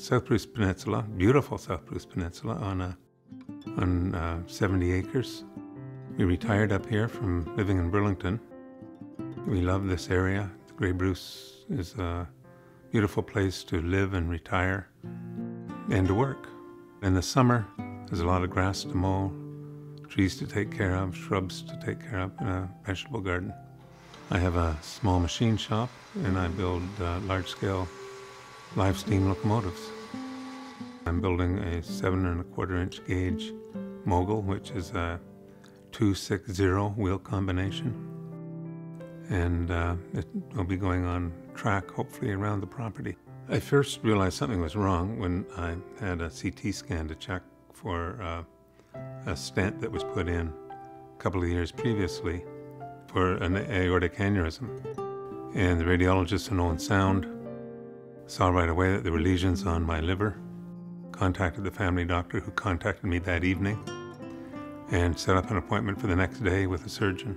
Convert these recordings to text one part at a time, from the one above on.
South Bruce Peninsula, beautiful South Bruce Peninsula on 70 acres. We retired up here from living in Burlington. We love this area. Grey Bruce is a beautiful place to live and retire and to work. In the summer, there's a lot of grass to mow, trees to take care of, shrubs to take care of, and a vegetable garden. I have a small machine shop, and I build large-scale live steam locomotives. I'm building a 7¼ gauge mogul, which is a 260 wheel combination. And it will be going on track, hopefully, around the property. I first realized something was wrong when I had a CT scan to check for a stent that was put in a couple of years previously for an aortic aneurysm. And the radiologist in Owen Sound saw right away that there were lesions on my liver, contacted the family doctor, who contacted me that evening, and set up an appointment for the next day with a surgeon.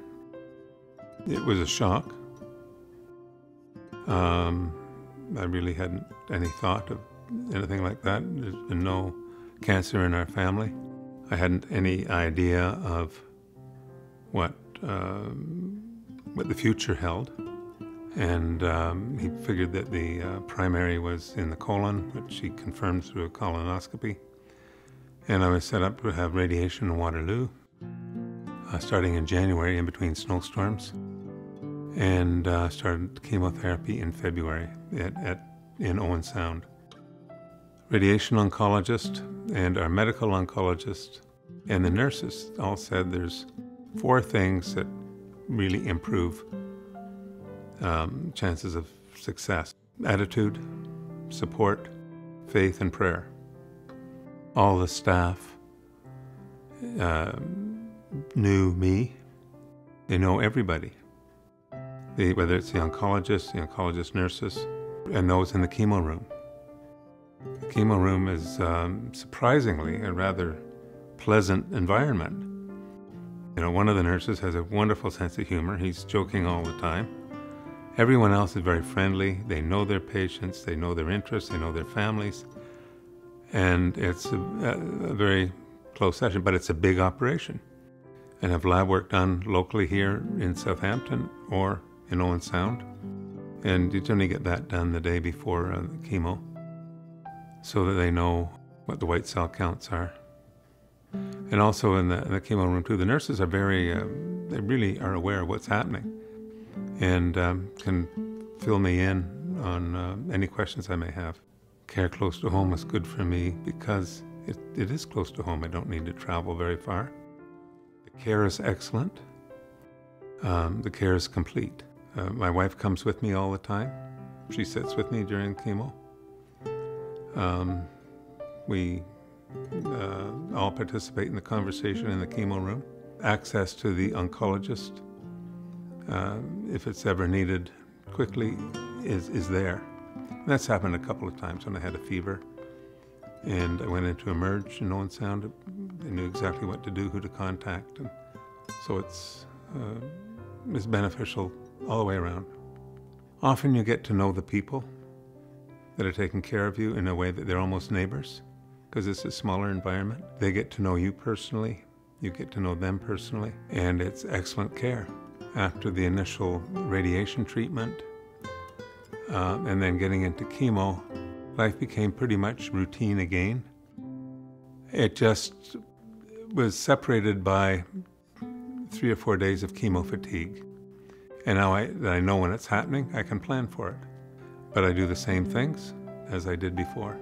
It was a shock. I really hadn't any thought of anything like that. There's been no cancer in our family. I hadn't any idea of what the future held. And he figured that the primary was in the colon, which he confirmed through a colonoscopy. And I was set up to have radiation in Waterloo, starting in January in between snowstorms, and started chemotherapy in February in Owen Sound. Radiation oncologist and our medical oncologist and the nurses all said there's 4 things that really improve chances of success: attitude, support, faith, and prayer. All the staff knew me. They know everybody. Whether it's the oncologist nurses, and those in the chemo room. The chemo room is surprisingly a rather pleasant environment. You know, one of the nurses has a wonderful sense of humor. He's joking all the time. Everyone else is very friendly. They know their patients, they know their interests, they know their families. And it's a very close session, but it's a big operation. And have lab work done locally here in Southampton or in Owen Sound. And you generally get that done the day before the chemo, so that they know what the white cell counts are. And also in the chemo room too, the nurses are they really are aware of what's happening, and can fill me in on any questions I may have. Care close to home is good for me because it is close to home. I don't need to travel very far. The care is excellent. The care is complete. My wife comes with me all the time. She sits with me during chemo. We all participate in the conversation in the chemo room. Access to the oncologist, if it's ever needed quickly, is there. And that's happened a couple of times when I had a fever and I went into Emerge in Owen Sound. They knew exactly what to do, who to contact, and so it's beneficial all the way around. Often you get to know the people that are taking care of you in a way that they're almost neighbors, because it's a smaller environment. They get to know you personally, you get to know them personally, and it's excellent care. After the initial radiation treatment, and then getting into chemo, life became pretty much routine again. It just was separated by 3 or 4 days of chemo fatigue. And now that I know when it's happening, I can plan for it. But I do the same things as I did before.